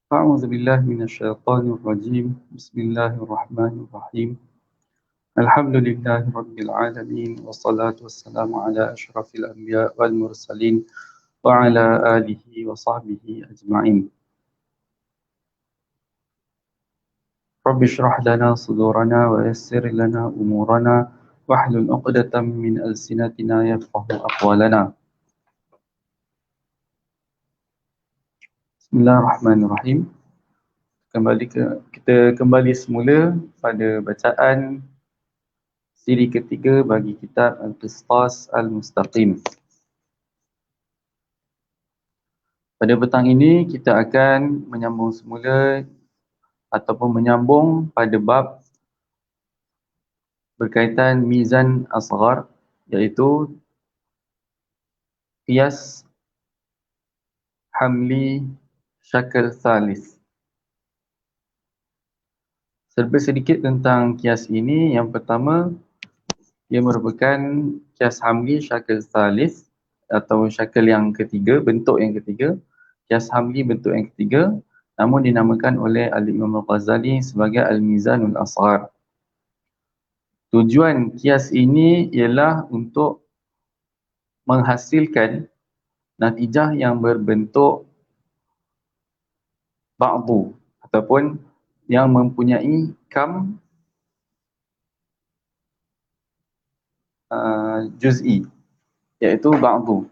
أعوذ بالله من الشيطان الرجيم بسم الله الرحمن الرحيم الحمد لله رب العالمين والصلاة والسلام على أشرف الأنبياء والمرسلين وعلى آله وصحبه أجمعين رب اشرح لنا صدورنا ويسر لنا أمورنا واحلل عقدة من ألسنتنا يفقه أقوالنا بسم الله الرحمن الرحيم. Kita kembali semula pada bacaan siri ketiga bagi kitab Al-Qistas Al-Mustaqim. Pada petang ini kita akan menyambung semula ataupun menyambung pada bab berkaitan mizan asghar, iaitu qiyas hamli syakal thalith. Serba sedikit tentang qiyas ini. Yang pertama, ia merupakan qiyas hamli syakal thalith atau syakal yang ketiga, bentuk yang ketiga. Qiyas hamli bentuk yang ketiga, namun dinamakan oleh Al-Imam Al-Ghazali sebagai Al-Mizanul Asghar. Tujuan qiyas ini ialah untuk menghasilkan natijah yang berbentuk ba'du ataupun yang mempunyai kam juz'i, iaitu ba'du.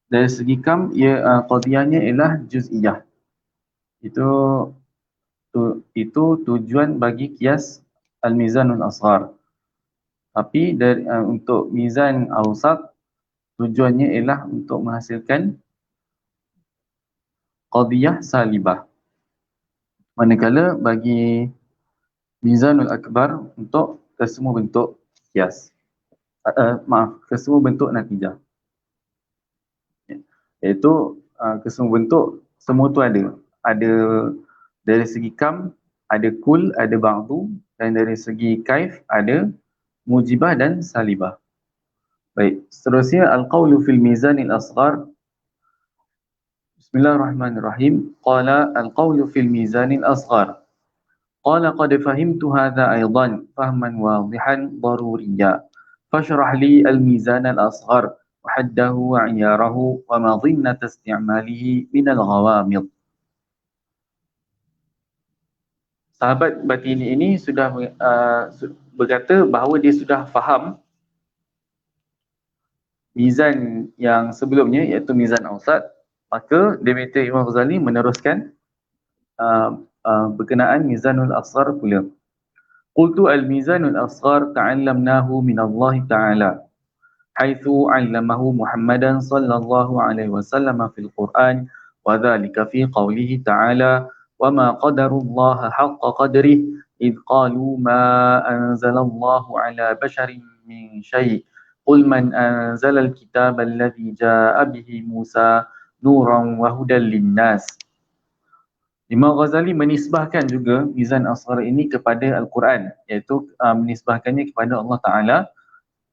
Dari segi kam, qadiyahnya ialah juz'iyah. Itu tujuan bagi qiyas al-mizanul asghar. Tapi untuk mizan awsat, tujuannya ialah untuk menghasilkan qadiyah salibah. Manakala bagi mizanul akbar untuk kesemua bentuk qiyas. Kesemua bentuk natijah. Iaitu kesemua bentuk, semua tu ada. Ada dari segi kam, ada kul, ada ba'du, dan dari segi kaif, ada mujibah dan salibah. Baik, seterusnya al-qawlu fil mizanil asghar. Bismillahirrahmanirrahim. Qala al-qawlu fil mizanil asghar. Qala qad fahimtu hadha aydan fahman wadihan daruriyya. Fashrah li al-mizan al-asghar wa haddahu wa iyarahu wa madhinnat isti'malihi min al-ghawamid. Sahabat batini ini sudah berkata bahawa dia sudah faham mizan yang sebelumnya, iaitu mizan awsat. Maka dia kata Imam Ghazali meneruskan berkenaan mizanul asghar pula. Qultu al-mizanul asghar ta'allamnahu min Allah Ta'ala haitsu 'allamahu Muhammadan sallallahu alaihi wasallam fil Qur'an wa dhalika fi qawlihi ta'ala wa ma qadarullaha haqqa qadrihi id qalu ma anzalallahu 'ala basharin min syai' qul man anzalal kitaba alladhi jaa'a bihi Musa nuran wa hudan linnas. Imam Ghazali menisbahkan juga mizan asghar ini kepada Al-Quran, iaitu menisbahkannya kepada Allah Ta'ala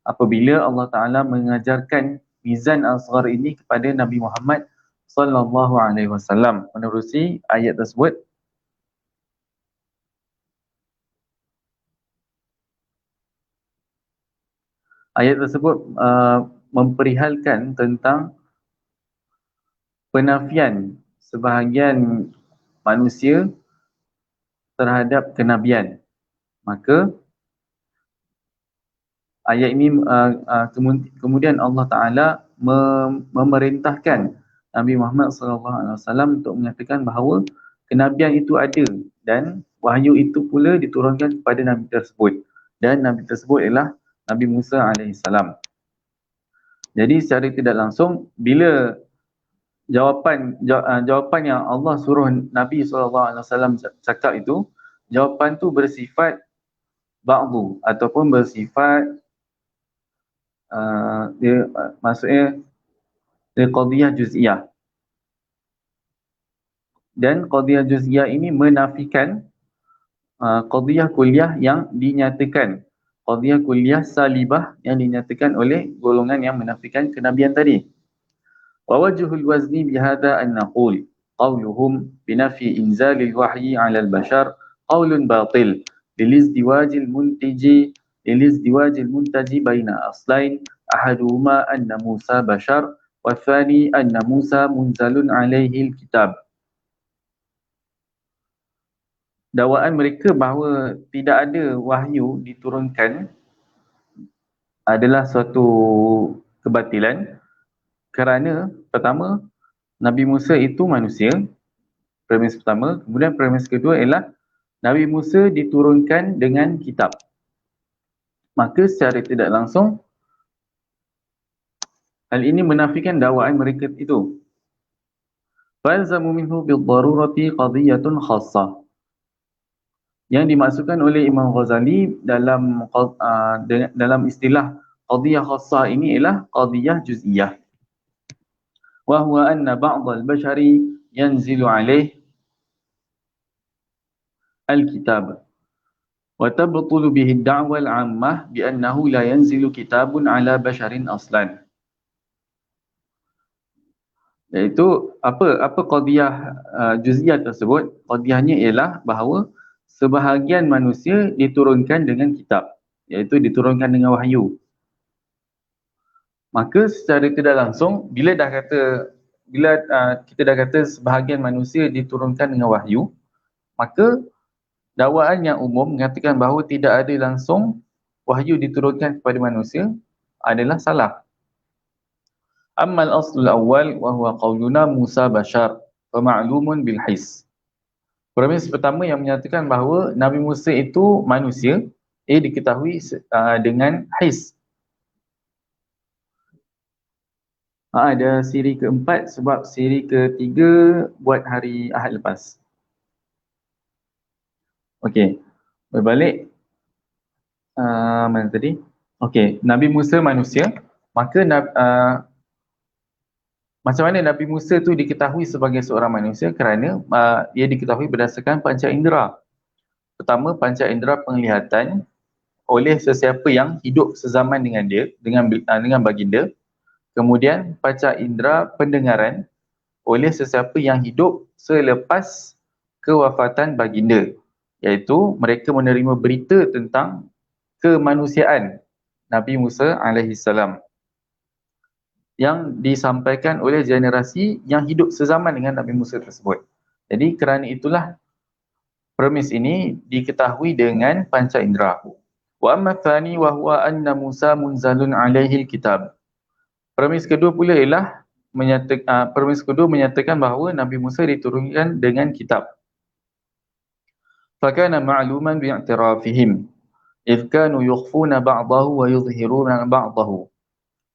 apabila Allah Ta'ala mengajarkan mizan asghar ini kepada Nabi Muhammad sallallahu alaihi wasallam. Menerusi ayat tersebut, memperihalkan tentang penafian sebahagian manusia terhadap kenabian. Maka ayat ini kemudian Allah Ta'ala memerintahkan Nabi Muhammad SAW untuk mengatakan bahawa kenabian itu ada dan wahyu itu pula diturunkan kepada Nabi tersebut. Dan Nabi tersebut ialah Nabi Musa AS. Jadi secara tidak langsung, bila jawapan yang Allah suruh Nabi SAW cakap itu, jawapan tu bersifat ba'du ataupun bersifat maksudnya qadiyah juz'iyah. Dan qadiyah juz'iyah ini menafikan qadiyah kuliah yang dinyatakan, qadiyah kuliah salibah yang dinyatakan oleh golongan yang menafikan kenabian tadi. Wa wajhul wazni bihadha an naqul قولهم بنفي إنزال الوحي على البشر قول باطل للازدواج المنتج بين أصلين أحدهما أن موسى بشر والثاني أن موسى منزل عليه الكتاب. Dakwaan mereka bahawa tidak ada wahyu diturunkan adalah suatu kebatilan kerana pertama, Nabi Musa itu manusia, premis pertama. Kemudian premis kedua ialah Nabi Musa diturunkan dengan kitab. Maka secara tidak langsung hal ini menafikan dakwaan mereka itu. Falzamu minhu bil-darurati qadiyatun khassah. Yang dimaksudkan oleh Imam Ghazali dalam istilah qadiyah khassah ini ialah qadiyah juz'iyah. Wa huwa anna ba'd al-bashari yanzilu alaih al-kitab wa tabtulu bihi ad-da'wa al-'ammah bi annahu la yanzilu kitabun ala basharin aslan. Iaitu apa qadiyah juz'iyah tersebut? Qadiyahnya ialah bahawa sebahagian manusia diturunkan dengan kitab, iaitu diturunkan dengan wahyu. Maka secara tidak langsung bila kita dah kata sebahagian manusia diturunkan dengan wahyu, maka dakwaan yang umum mengatakan bahawa tidak ada langsung wahyu diturunkan kepada manusia adalah salah. Ammal aslul awal wa huwa qauluna Musa bashar fa ma'lumun bil his. Premis pertama yang menyatakan bahawa Nabi Musa itu manusia, diketahui dengan his. Ada siri keempat sebab siri ketiga buat hari Ahad lepas. Okey, berbalik. Mana tadi? Okey, Nabi Musa manusia, maka macam mana Nabi Musa tu diketahui sebagai seorang manusia? Kerana dia diketahui berdasarkan panca indera. Pertama, panca indera penglihatan oleh sesiapa yang hidup sezaman dengan dia, dengan baginda. Kemudian panca indera pendengaran oleh sesiapa yang hidup selepas kewafatan baginda, iaitu mereka menerima berita tentang kemanusiaan Nabi Musa alaihissalam yang disampaikan oleh generasi yang hidup sezaman dengan Nabi Musa tersebut. Jadi kerana itulah premis ini diketahui dengan panca indera. Wa amma tsani wa huwa anna Musa munzalun alaihi alkitab. Premis kedua pula ialah menyatakan bahawa Nabi Musa diturunkan dengan kitab. Fakana ma'luman bi'i'tirafihim idh kanu yukhfuna ba'dahu wa yuzhiruna ba'dahu.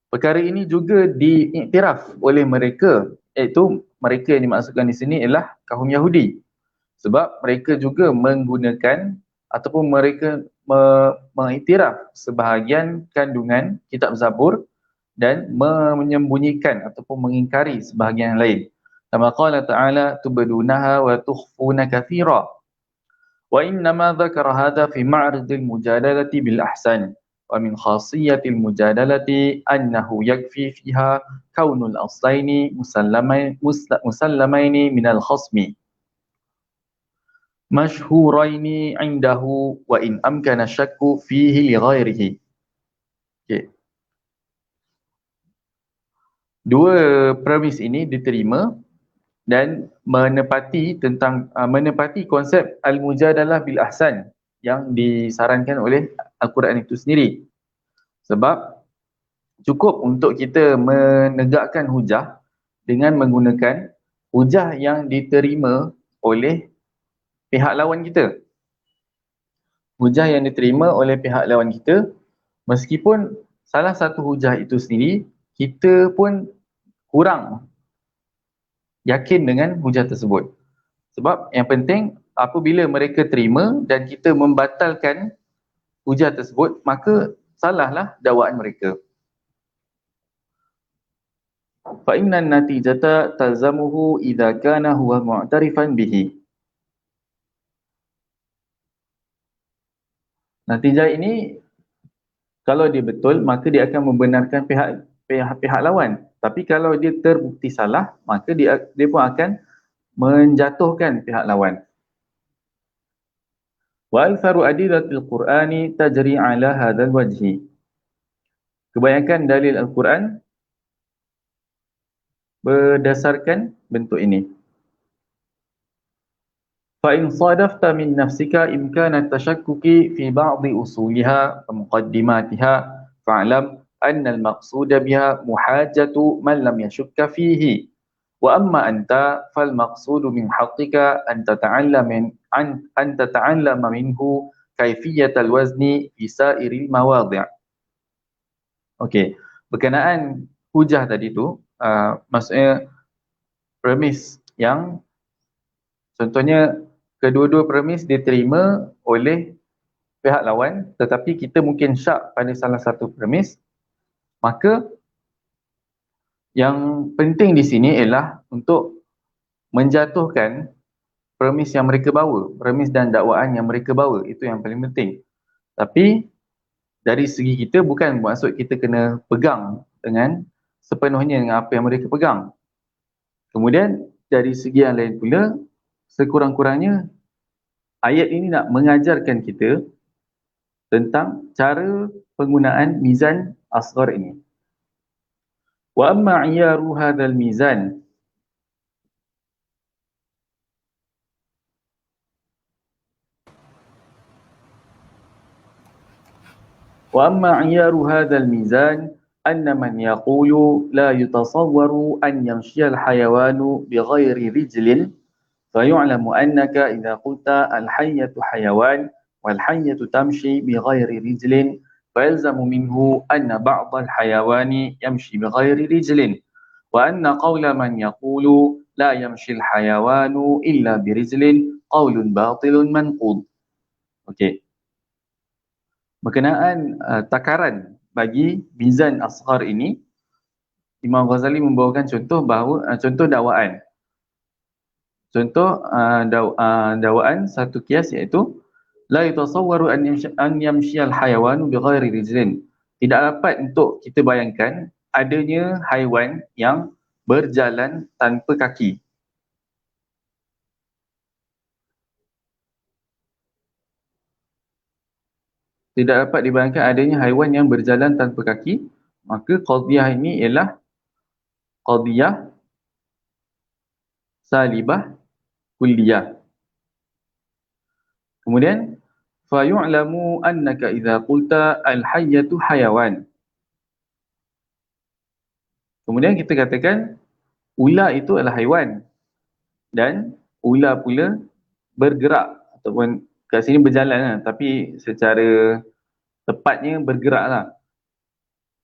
Perkara ini juga diiktiraf oleh mereka, iaitu mereka yang dimaksudkan di sini ialah kaum Yahudi. Sebab mereka juga menggunakan ataupun mereka mengiktiraf sebahagian kandungan kitab Zabur dan menyembunyikan ataupun mengingkari sebahagian lain. Kama qala ta'ala tubdunaha wa tukhfuna katsira. Wa innama dzakara hadha fi ma'ridil mujadalati bil ahsan. Wa min khasiyatil mujadalati annahu yakfi fiha kaunul aslaini musallamaini minal khasmi mashhuraini indahu wa in amkana syakku fihi li ghairihi. Okay. Dua premis ini diterima dan menepati konsep al-mujadalah bil ahsan yang disarankan oleh Al-Quran itu sendiri. Sebab cukup untuk kita menegakkan hujah dengan menggunakan hujah yang diterima oleh pihak lawan kita. Hujah yang diterima oleh pihak lawan kita, meskipun salah satu hujah itu sendiri kita pun kurang yakin dengan hujah tersebut. Sebab yang penting apabila mereka terima dan kita membatalkan hujah tersebut, maka salahlah dakwaan mereka. Fa inna natijata talzamuhu idza kana huwa mu'tarifan bihi. Natijah ini kalau dia betul, maka dia akan membenarkan pihak lawan. Tapi kalau dia terbukti salah, maka dia pun akan menjatuhkan pihak lawan. Wa aktsaru adillatil Qur'ani tajri ala hadzal wajhi. Kebanyakan dalil Al-Quran berdasarkan bentuk ini. فإن صادفت من نفسك إمكان التشكك في بعض أصولها ومقدماتها فاعلم أن المقصود بها محاجة من لم يشك فيه وأما أنت فالمقصود من حقك أن تتعلم منه كيفية الوزن في سائر المواضع. Okey, berkenaan hujah tadi tu, maksudnya premis yang contohnya kedua-dua premis diterima oleh pihak lawan tetapi kita mungkin syak pada salah satu premis, maka yang penting di sini ialah untuk menjatuhkan premis yang mereka bawa, premis dan dakwaan yang mereka bawa, itu yang paling penting. Tapi dari segi kita bukan maksud kita kena pegang dengan sepenuhnya dengan apa yang mereka pegang. Kemudian dari segi yang lain pula, sekurang-kurangnya ayat ini nak mengajarkan kita tentang cara penggunaan mizan asghar ini. Wa amma iyaru hadzal mizan, وأما عيار هذا الميزان أن من يقول لا يتصور أن يمشي الحيوان بغير رجل فيعلم أنك إذا قلت الحية حيوان والحية تمشي بغير رجل فيلزم منه أن بعض الحيوان يمشي بغير رجل وأن قول من يقول لا يمشي الحيوان إلا برجل قول باطل منقوض. Okey. Berkenaan takaran bagi mizan asghar ini, Imam Ghazali membawakan contoh bahawa contoh dakwaan. Contoh dakwaan satu kias iaitu la yatasawwaru an yamshi al-hayawan bighairi rijlin. Tidak dapat untuk kita bayangkan adanya haiwan yang berjalan tanpa kaki. Tidak dapat dibayangkan adanya haiwan yang berjalan tanpa kaki, maka qadhiyah ini ialah qadhiyah salibah kulliyah. Kemudian fa yu'lamu annaka idza qulta al-hayyatu hayawan. Kemudian kita katakan ular itu adalah haiwan dan ular pula bergerak ataupun kat sini berjalan lah, tapi secara tepatnya bergerak lah.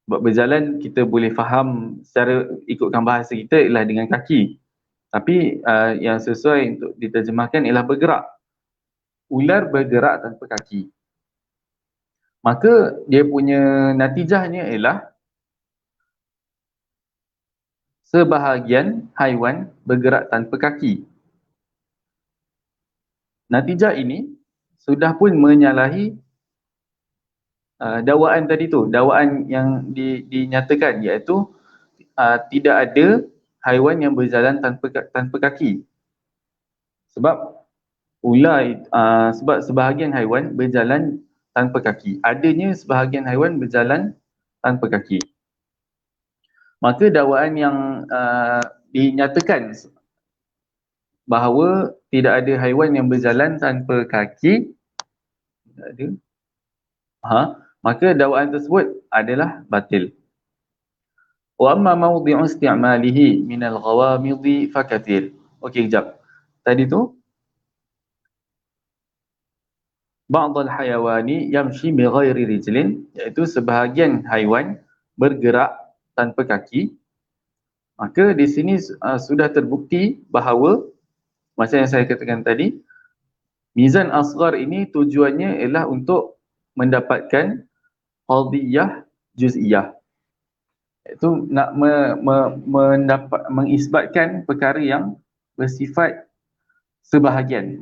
Sebab berjalan kita boleh faham secara ikutkan bahasa kita ialah dengan kaki. Tapi yang sesuai untuk diterjemahkan ialah bergerak. Ular bergerak tanpa kaki. Maka dia punya natijahnya ialah sebahagian haiwan bergerak tanpa kaki. Natijah ini sudah pun menyalahi dakwaan tadi tu, dakwaan yang dinyatakan iaitu tidak ada haiwan yang berjalan tanpa kaki. Sebab ular sebab sebahagian haiwan berjalan tanpa kaki. Adanya sebahagian haiwan berjalan tanpa kaki. Maka dakwaan yang dinyatakan bahawa tidak ada haiwan yang berjalan tanpa kaki, tidak ada, maka dakwaan tersebut adalah batil. Wa amma mawdi'u isti'malihi min al-ghawamid fakathir. Okey, kejap. Tadi tu ba'd al-hayawani yamshi bighairi rijlin, iaitu sebahagian haiwan bergerak tanpa kaki. Maka di sini sudah terbukti bahawa macam yang saya katakan tadi, mizan asghar ini tujuannya ialah untuk mendapatkan qadhiyah juz'iyah. Iaitu nak mengisbatkan perkara yang bersifat sebahagian.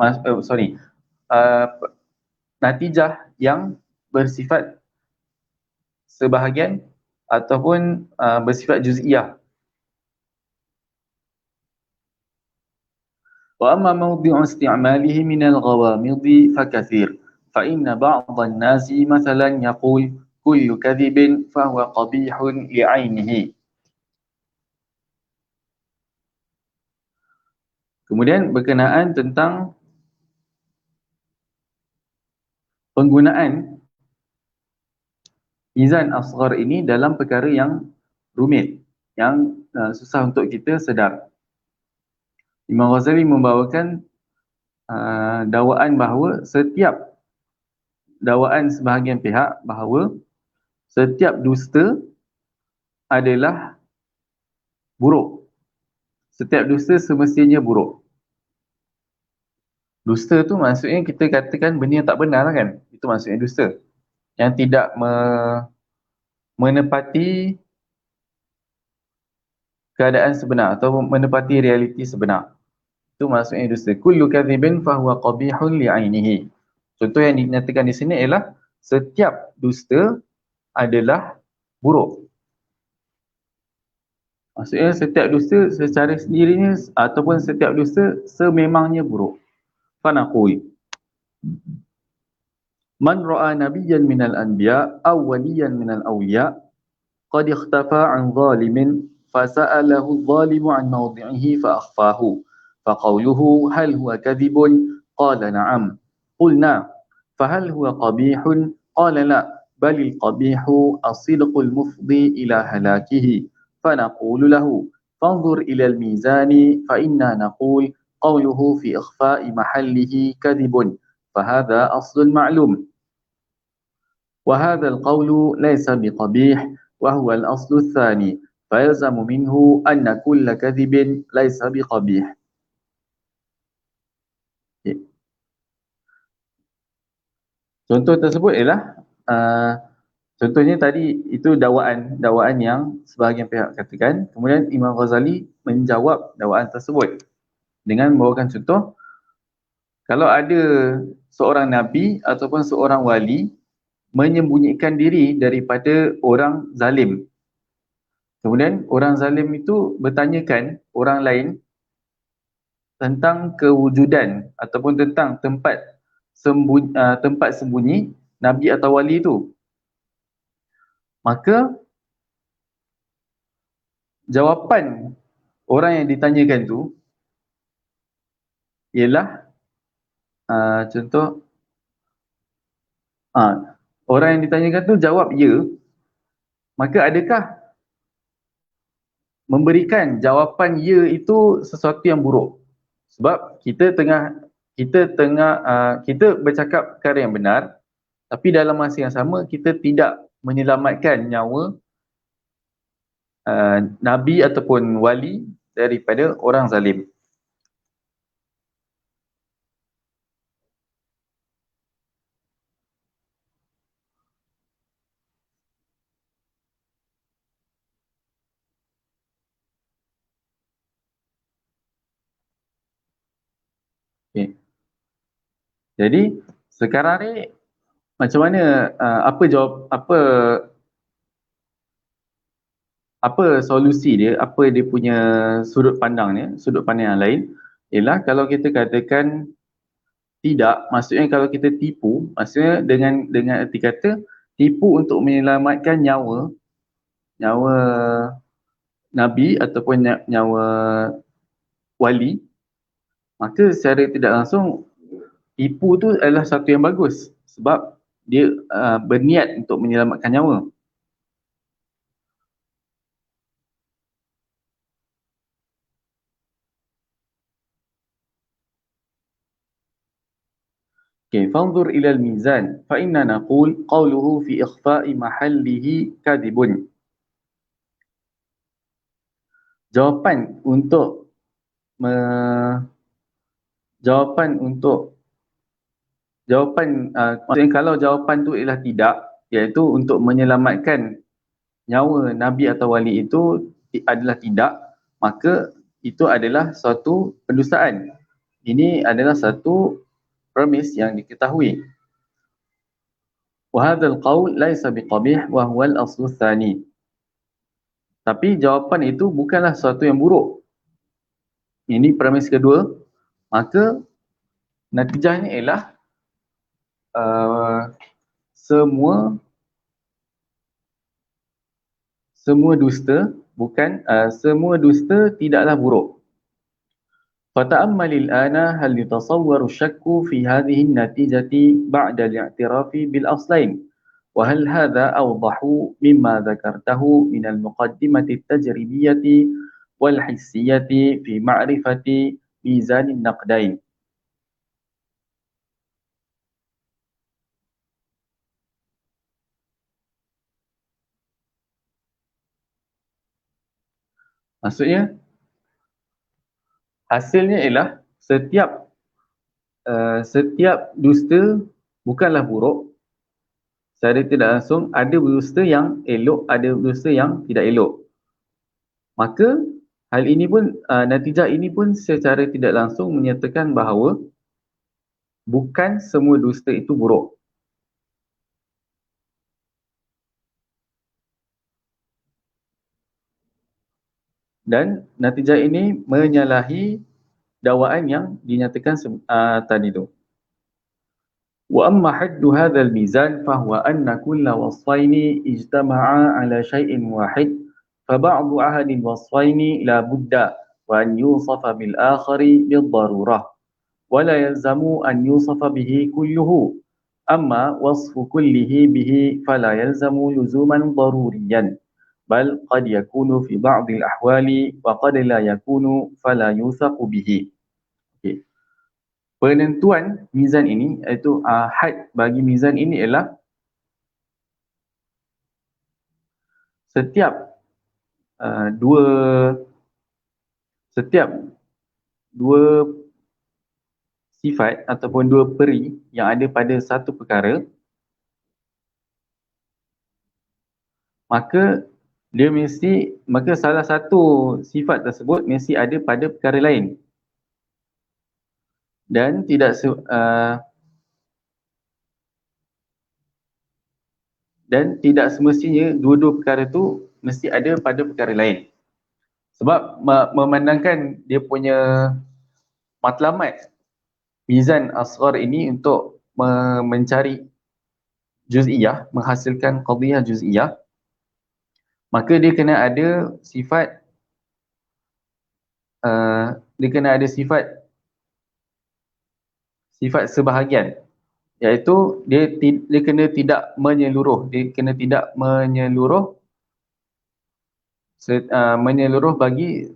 Natijah yang bersifat sebahagian ataupun bersifat juz'iyah. وأما موضع استعماله من الغوامض فكثير فإن بعض الناس مثلا يقول كل كذب فهو قبيح لعينه. Kemudian berkenaan tentang penggunaan mizan asghar ini dalam perkara yang rumit, yang susah untuk kita sedar. Imam Ghazali membawakan dakwaan bahawa dakwaan sebahagian pihak bahawa setiap dusta adalah buruk. Setiap dusta semestinya buruk. Dusta tu maksudnya kita katakan benda yang tak benar kan? Itu maksudnya dusta. Yang tidak menepati keadaan sebenar atau menepati realiti sebenar. Itu maksudnya dusta. Kullu kadhibin fahuwa qabihun li'ainihi. Contoh yang dinyatakan di sini ialah setiap dusta adalah buruk. Maksudnya setiap dusta secara sendirinya ataupun setiap dusta sememangnya buruk. Fanaqul man ra'a nabiyyan minal anbiya aw waliyan minal awliya qad ikhtafa an zalimin fasa'alahu adh-dhalimu an mawdi'ihi fa akhfahu faqawluhu hal huwa kadhibun qala na'am qulna fahal huwa qabihun qala la balil qabihu as-sidqul mufdi ila halakihi fanaqulu lahu fanzur ila al-mizani fa inna naqul qawluhu fi ikhfa'i mahallihi kadhibun fahadha aslun ma'lum وهذا القول ليس بقبيح وهو الأصل الثاني فيلزم منه أن كل كذب ليس بقبيح. Contoh tersebut ialah contohnya tadi itu dakwaan yang sebahagian pihak katakan, kemudian Imam Ghazali menjawab dakwaan tersebut dengan membawakan contoh kalau ada seorang nabi ataupun seorang wali menyembunyikan diri daripada orang zalim. Kemudian orang zalim itu bertanyakan orang lain tentang kewujudan ataupun tentang tempat sembunyi nabi atau wali itu. Maka jawapan orang yang ditanyakan tu ialah contoh orang yang ditanyakan tu jawab ya, maka adakah memberikan jawapan ya itu sesuatu yang buruk? Sebab kita bercakap perkara yang benar, tapi dalam masa yang sama kita tidak menyelamatkan nyawa nabi ataupun wali daripada orang zalim. Okay. Jadi sekarang ni macam mana apa solusi dia, apa dia punya sudut pandang yang lain ialah kalau kita katakan tidak, maksudnya kalau kita tipu, maksudnya dengan erti kata tipu untuk menyelamatkan nyawa nabi ataupun nyawa wali, maka secara tidak langsung tipu tu adalah satu yang bagus sebab dia berniat untuk menyelamatkan nyawa. Okay, fanzur ila al-mizan fa inna naqul qawluhu fi ikhfa'i mahallihi kadhibun. Jawapan untuk maksudnya kalau jawapan tu ialah tidak, iaitu untuk menyelamatkan nyawa nabi atau wali itu adalah tidak, maka itu adalah suatu pendustaan. Ini adalah satu premis yang diketahui. Wa hadzal qaul laisa biqabih wa huwa al-aslu tsani. Tapi jawapan itu bukanlah sesuatu yang buruk. Ini premis kedua, Maka natijahnya ialah uh, semua dusta semua dusta tidaklah buruk. فتأمل الآن هل يتصور الشك في هذه النتيجة بعد الاعتراف بالأصلين وهل هذا أوضح مما ذكرته من المقدمة التجريبية والحسية في معرفة ميزان النقدين. Maksudnya hasilnya ialah setiap dusta bukanlah buruk. Secara tidak langsung ada dusta yang elok, ada dusta yang tidak elok. Maka hal ini pun natijah ini pun secara tidak langsung menyatakan bahawa bukan semua dusta itu buruk. Dan natijah ini menyalahi dakwaan yang dinyatakan tadi tu. Wa amma haddu hadha al-mizan fahuwa anna kulla wasfaini ijtama'a ala shay'in wahid فبعض أهل الوصفين لا بد وأن يوصف بالآخر بالضرورة ولا يلزم أن يوصف به كله أما وصف كله به فلا يلزم لزوما ضروريا بل قد يكون في بعض الأحوال وقد لا يكون فلا يوثق به. Okay. Penentuan mizan ini iaitu had bagi mizan ini ialah setiap setiap dua sifat ataupun dua peri yang ada pada satu perkara, maka salah satu sifat tersebut mesti ada pada perkara lain. Dan tidak semestinya dua-dua perkara tu mesti ada pada perkara lain. Sebab memandangkan dia punya matlamat mizan asghar ini untuk mencari juz'iyah, menghasilkan qadhiyah juz'iyah, maka dia kena ada sifat sifat sebahagian, iaitu dia kena tidak menyeluruh, menyeluruh bagi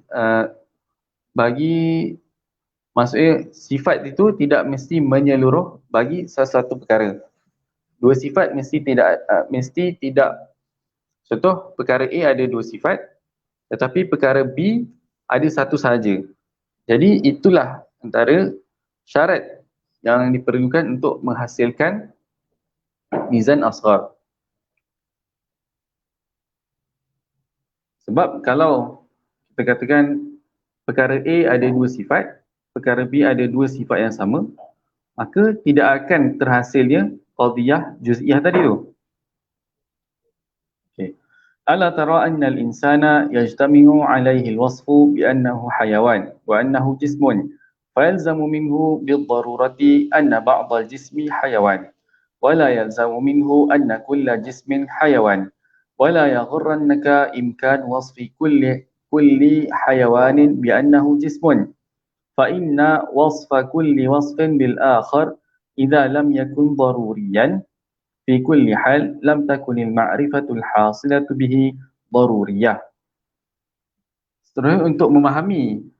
maksudnya sifat itu tidak mesti menyeluruh bagi sesuatu perkara. Dua sifat mesti tidak contoh perkara A ada dua sifat tetapi perkara B ada satu sahaja. Jadi itulah antara syarat yang diperlukan untuk menghasilkan mizan asghar. Sebab kalau kita katakan perkara A ada dua sifat, perkara B ada dua sifat yang sama, maka tidak akan terhasilnya qadhiyah juz'iyah tadi tu. Okay. Ala tara anna al-insana yajtami'u alayhi al-wasfu bi annahu hayawan wa annahu jismun فيلزم منه بالضرورة أن بعض الجسم حيوان ولا يلزم منه أن كل جسم حيوان ولا يغرنك إمكان وصف كل حيوان بأنه جسم فإن وصف كل وصف بالآخر إذا لم يكن ضروريا في كل حال لم تكن المعرفة الحاصلة به ضرورية. Seterusnya untuk memahami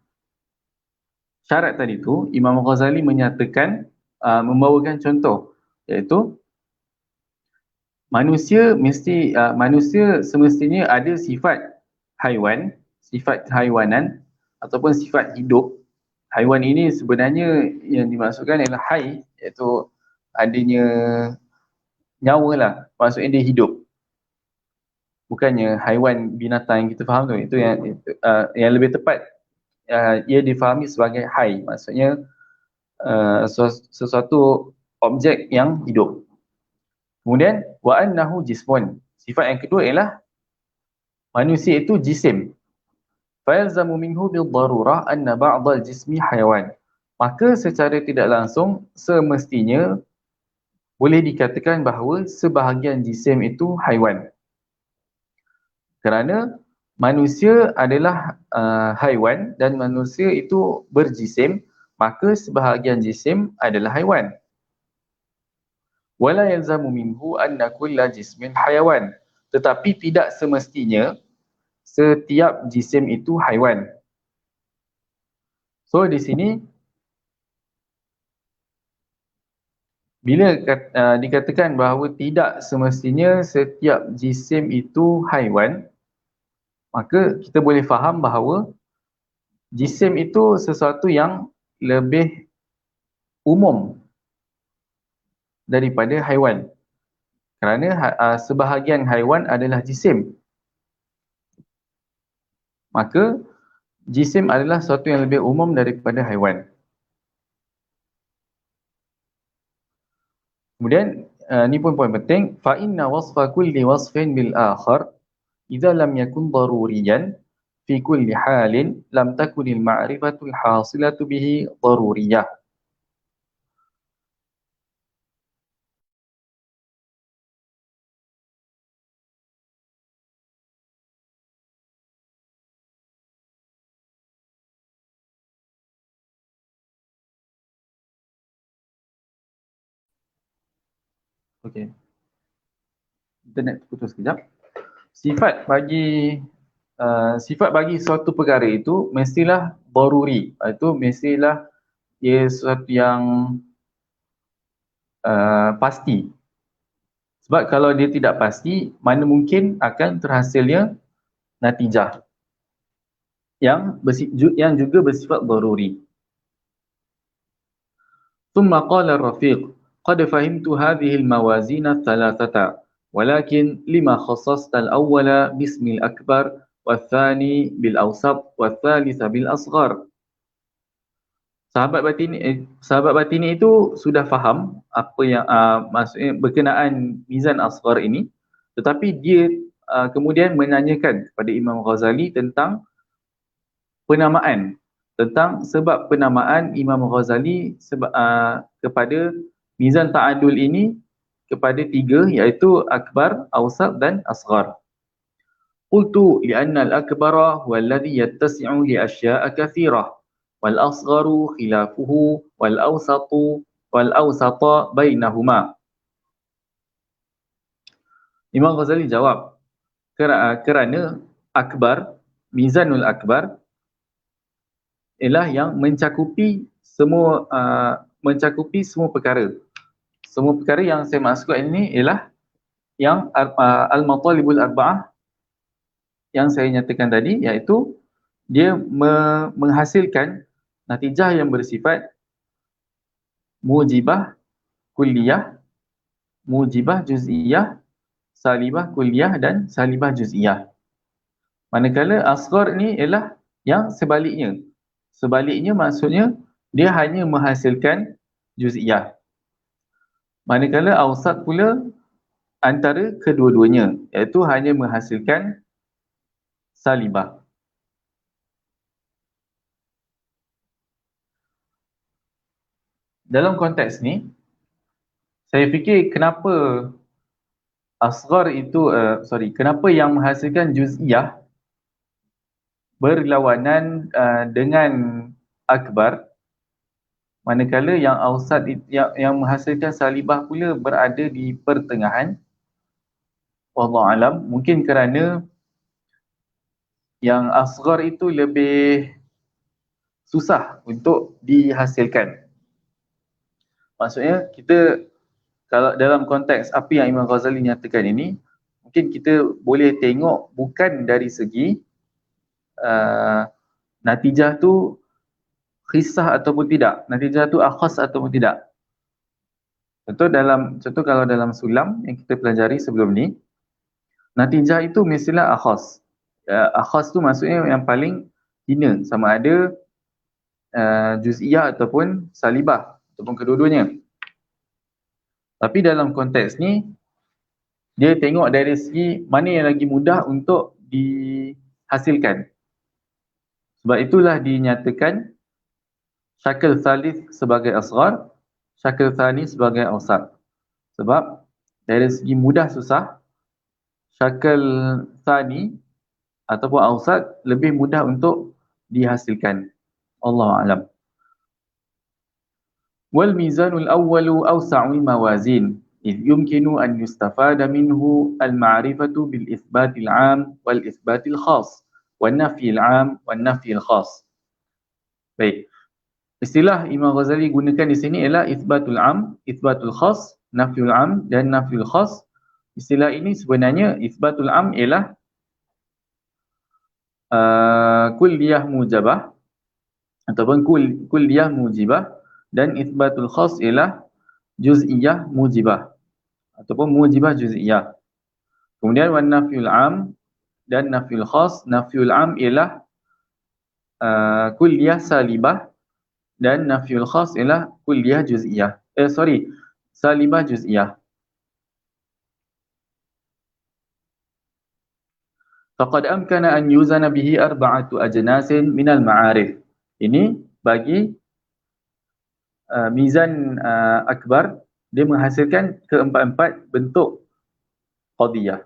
syarat tadi tu, Imam Ghazali menyatakan, membawakan contoh, iaitu manusia semestinya ada sifat haiwan, sifat kehaiwanan ataupun sifat hidup. Haiwan ini sebenarnya yang dimaksudkan ialah hai, iaitu adanya nyawa lah, maksudnya dia hidup. Bukannya haiwan binatang yang kita faham tu, itu yang lebih tepat ia difahami sebagai hai, maksudnya sesuatu objek yang hidup. Kemudian wa annahu jismun, sifat yang kedua ialah manusia itu jisim. Fa yalzamu minhu bil darurah anna ba'd al jismi hayawan. maka secara tidak langsung semestinya boleh dikatakan bahawa sebahagian jisim itu haiwan. Kerana manusia adalah haiwan dan manusia itu berjisim, maka sebahagian jisim adalah haiwan. Wala yalzamu minhu anna kulla jismin hayawan. Tetapi tidak semestinya setiap jisim itu haiwan. So di sini bila dikatakan bahawa tidak semestinya setiap jisim itu haiwan, maka kita boleh faham bahawa jisim itu sesuatu yang lebih umum daripada haiwan. Kerana sebahagian haiwan adalah jisim. Maka jisim adalah sesuatu yang lebih umum daripada haiwan. Kemudian ni pun poin penting, fa inna wasfa kulli wasfin bil akhar idza lam yakun daruriyan fi kulli halin lam takunil ma'rifatul hasilatu bihi daruriyah. Okey. Internet putus sekejap. Sifat bagi suatu perkara itu mestilah daruri. Itu mestilah ia sesuatu yang pasti. Sebab kalau dia tidak pasti, mana mungkin akan terhasilnya natijah yang juga bersifat daruri. ثم قال الرفيق قد فهمت هذه الموازين الثلاثة ولكن لما خصصت الأول باسم الأكبر والثاني بالأوسط والثالث بالأصغر. Sahabat batini itu sudah faham apa yang maksudnya berkenaan mizan asghar ini, tetapi dia kemudian menanyakan kepada Imam Ghazali tentang penamaan, tentang sebab penamaan Imam Ghazali kepada mizan ta'adul ini kepada tiga, iaitu akbar, awsat dan asghar. Qultu li'anna al-akbara huwa alladhi yattasi'u li asya'a kathirah wal asgharu khilafuhu wal awsata bainahuma. Imam Ghazali jawab, kerana akbar, mizanul akbar ialah yang mencakupi semua perkara. Semua perkara yang saya maksudkan ini ialah yang al-matalibul arba'ah yang saya nyatakan tadi, iaitu dia menghasilkan natijah yang bersifat mujibah kulliyah, mujibah juz'iyah, salibah kulliyah dan salibah juz'iyah. Manakala asghar ni ialah yang sebaliknya. Sebaliknya maksudnya dia hanya menghasilkan juz'iyah. Manakala awsat pula antara kedua-duanya, iaitu hanya menghasilkan salibah. Dalam konteks ni, saya fikir kenapa asghar itu, kenapa yang menghasilkan juz'iyah berlawanan dengan akbar, manakala yang awsat yang menghasilkan salibah pula berada di pertengahan. Wallahu alam, mungkin kerana yang asghar itu lebih susah untuk dihasilkan. Maksudnya kita kalau dalam konteks apa yang Imam Ghazali nyatakan ini, mungkin kita boleh tengok bukan dari segi natijah tu khisah ataupun tidak, natijah tu akhas ataupun tidak. Contoh kalau dalam sulam yang kita pelajari sebelum ni, natijah itu mestilah akhas. Akhas tu maksudnya yang paling hina, sama ada juz'iyah ataupun salibah ataupun kedua-duanya. Tapi dalam konteks ni, dia tengok dari segi mana yang lagi mudah untuk dihasilkan. Sebab itulah dinyatakan Syakal thalith sebagai asghar, syakal thani sebagai awsat. Sebab dari segi mudah susah, syakal thani ataupun awsat lebih mudah untuk dihasilkan. Allah alam. Wal mizanul awwalu awsa'u mawazin إذ يمكن أن يستفاد منه المعرفة بالإثبات العام والإثبات الخاص والنفي العام والنفي الخاص. Baik. Istilah Imam Ghazali gunakan di sini ialah ithbatul am, ithbatul khas, nafyul am dan nafyul khas. Istilah ini sebenarnya ithbatul am ialah kulliyah mujabah ataupun kulliyah mujibah, dan ithbatul khas ialah juz'iyah mujibah ataupun mujibah juz'iyah. Kemudian wan nafyul am dan nafyul khas. Nafyul am ialah kulliyah salibah dan nafyul khas ialah kulliyah juz'iyah. Salibah juz'iyah. Faqad amkana an yuzana bihi arba'atu ajnasin minal ma'arif. Ini bagi mizan akbar, dia menghasilkan keempat-empat bentuk qadiyah.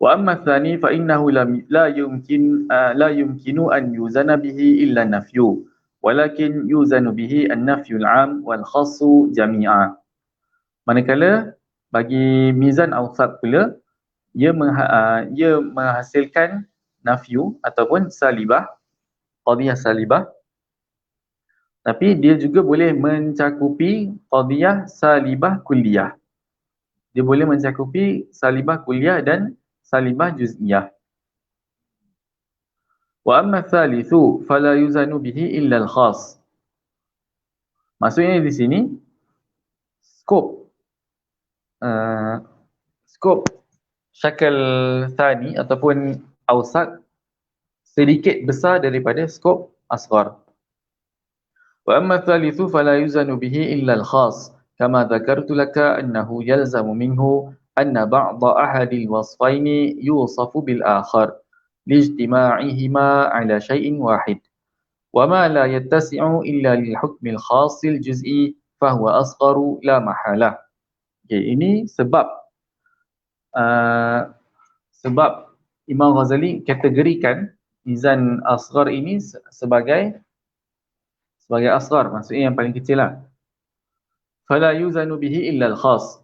Wa amma tsani fa innahu la yumkinu an yuzana bihi illa nafyu, walakin yuzanu bihi an-nafyu al-'am wal khassu jami'a. Manakala bagi mizan awsat pula, ia menghasilkan nafyu ataupun salibah, qadiyah salibah, tapi dia juga boleh mencakupi qadiyah salibah kulliyah. Dia boleh mencakupi salibah kulliyah dan salibah juz'iyah. Wa amma thalithu fala yuzanu bihi illa al-khas. Maksudnya di sini skop syakal thani ataupun awsat sedikit besar daripada skop asghar. Wa amma thalithu fala yuzanu bihi illa al-khas, kama dzakartu laka annahu yalzamu minhu anna ba'da ahadi al-wasfaini yusafu bil akhar lijtima'ihima ala syai'in wahid. Wa ma la yattasi'u illa lil hukm al-khass al-juz'i fa huwa asgharu la mahalah. Okay, ini sebab Imam Ghazali kategorikan mizan asghar ini sebagai asghar, maksudnya yang paling kecil lah. Fala yuzanu bihi illa al-khas.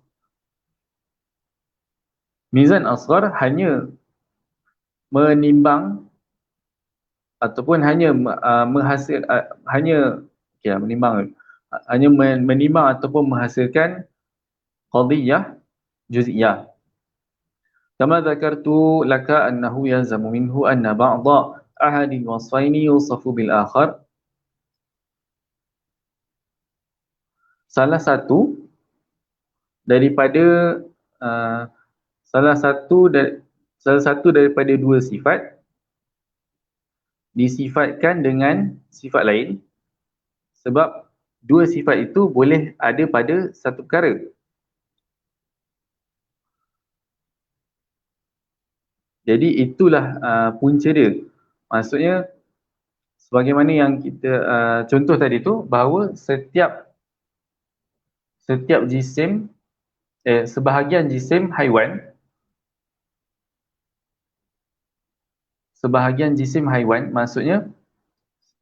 Mizan asghar hanya menimbang ataupun hanya menimbang ataupun menghasilkan qadiyah juz'iyah. Kama dzakartu laka annahu yalzamu minhu anna ba'da ahadi al-wasfaini yusafu bil akhar. Salah satu daripada dua sifat disifatkan dengan sifat lain, sebab dua sifat itu boleh ada pada satu perkara. Jadi itulah punca dia. Maksudnya sebagaimana yang kita contoh tadi tu, bahawa setiap jisim, sebahagian jisim haiwan, maksudnya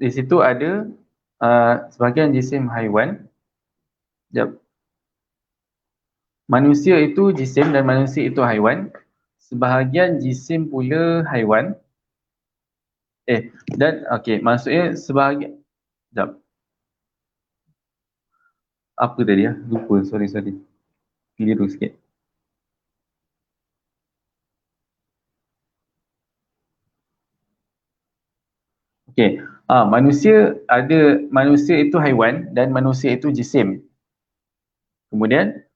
di situ ada sebahagian jisim haiwan. Manusia itu jisim dan manusia itu haiwan. Sebahagian jisim pula haiwan. Maksudnya sebahagian, apa tadi ya? Lupa, sorry. Keliru sikit. Manusia itu haiwan dan manusia itu jisim. Kemudian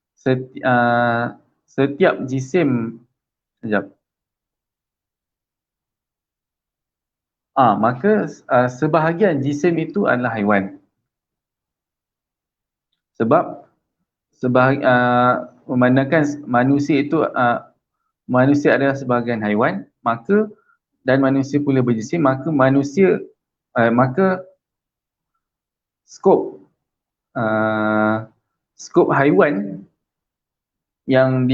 setiap jisim, maka sebahagian jisim itu adalah haiwan. Sebab memandangkan manusia adalah sebahagian haiwan, maka dan manusia pula berjisim, maka maka skop skop haiwan yang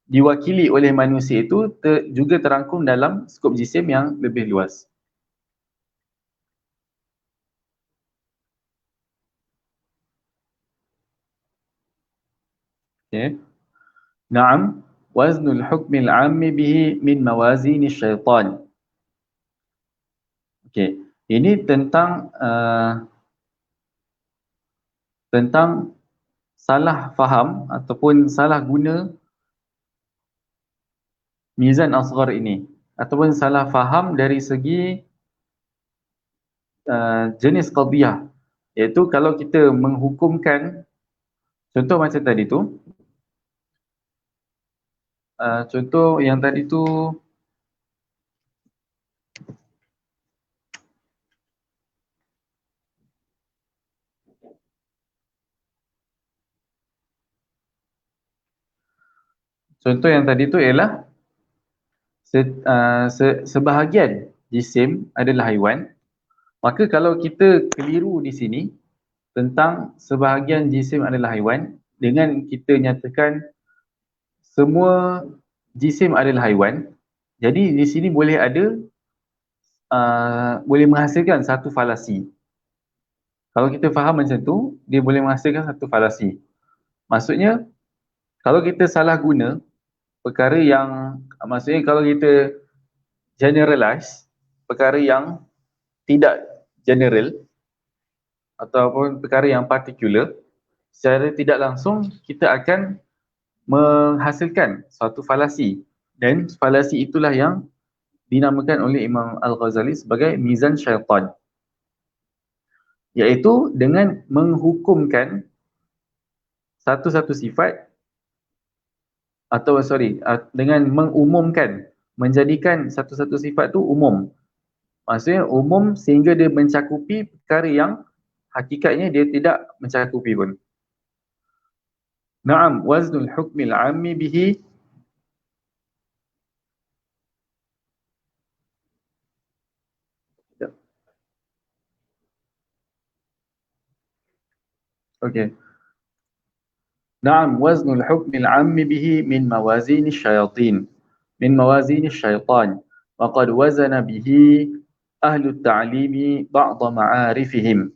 diwakili oleh manusia itu juga terangkum dalam skop jisim yang lebih luas. Okay. Naam, waznul hukmil ammi bihi min mawazin syaitan. Okay. Ini tentang salah faham ataupun salah guna mizan asghar ini, ataupun salah faham dari segi jenis qadiyah, iaitu kalau kita menghukumkan, contoh macam tadi tu, contoh yang tadi tu, ialah sebahagian jisim adalah haiwan. Maka kalau kita keliru di sini tentang sebahagian jisim adalah haiwan, dengan kita nyatakan semua jisim adalah haiwan, jadi di sini boleh boleh menghasilkan satu falasi. Kalau kita faham macam tu, dia boleh menghasilkan satu falasi. Maksudnya, kalau kita salah guna perkara yang, maksudnya kalau kita generalize perkara yang tidak general ataupun perkara yang particular, secara tidak langsung kita akan menghasilkan suatu falasi, dan falasi itulah yang dinamakan oleh Imam Al-Ghazali sebagai mizan syaitan, iaitu dengan menghukumkan satu-satu sifat, atau dengan mengumumkan, menjadikan satu-satu sifat tu umum. Maksudnya umum sehingga dia mencakupi perkara yang hakikatnya dia tidak mencakupi pun. Naam, waznul hukmil ammi bihi. Okey. Naam, waznul hukmil ammi bihi min mawazin syayatin. Min mawazin syaitan. Wa qad wazana bihi ahlu ta'limi ba'da ma'arifihim.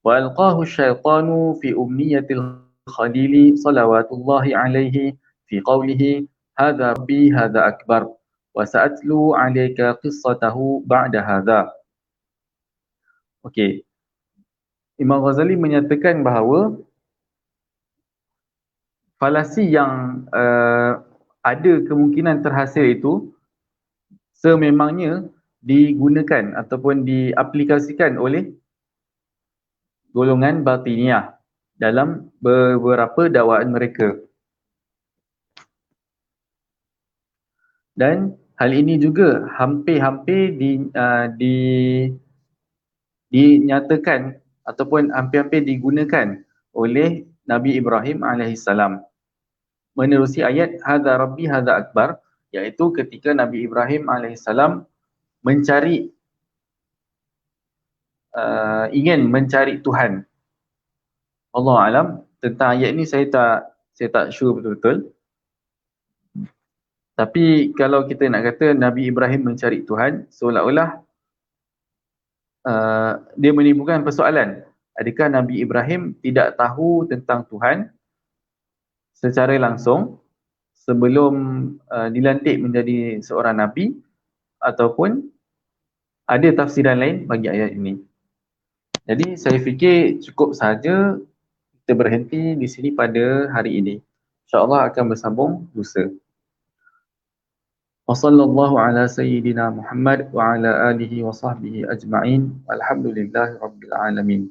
Wa alqahu syaitanu fi umniyatil khalili salawatullahi alaihi fi qawlihi hadha rabbi hadha akbar wa sa'atlu alayka qissatahu ba'da hadha. Okey. Imam Ghazali menyatakan bahawa falasi yang ada kemungkinan terhasil itu sememangnya digunakan ataupun diaplikasikan oleh golongan batiniah dalam beberapa dakwaan mereka. Dan hal ini juga hampir-hampir dinyatakan ataupun hampir-hampir digunakan oleh Nabi Ibrahim alaihissalam. Menerusi ayat hadza rabbi hadza akbar, iaitu ketika Nabi Ibrahim alaihissalam ingin mencari Tuhan. Allah alam, tentang ayat ni saya tak sure betul-betul. Tapi kalau kita nak kata Nabi Ibrahim mencari Tuhan, seolah-olah dia menimbulkan persoalan. Adakah Nabi Ibrahim tidak tahu tentang Tuhan secara langsung sebelum dilantik menjadi seorang Nabi, ataupun ada tafsiran lain bagi ayat ini? Jadi saya fikir cukup sahaja kita berhenti di sini pada hari ini. InsyaAllah akan bersambung lusa. Wa sallallahu ala sayyidina Muhammad wa ala alihi wa sahbihi ajma'in. Walhamdulillahi rabbil alamin.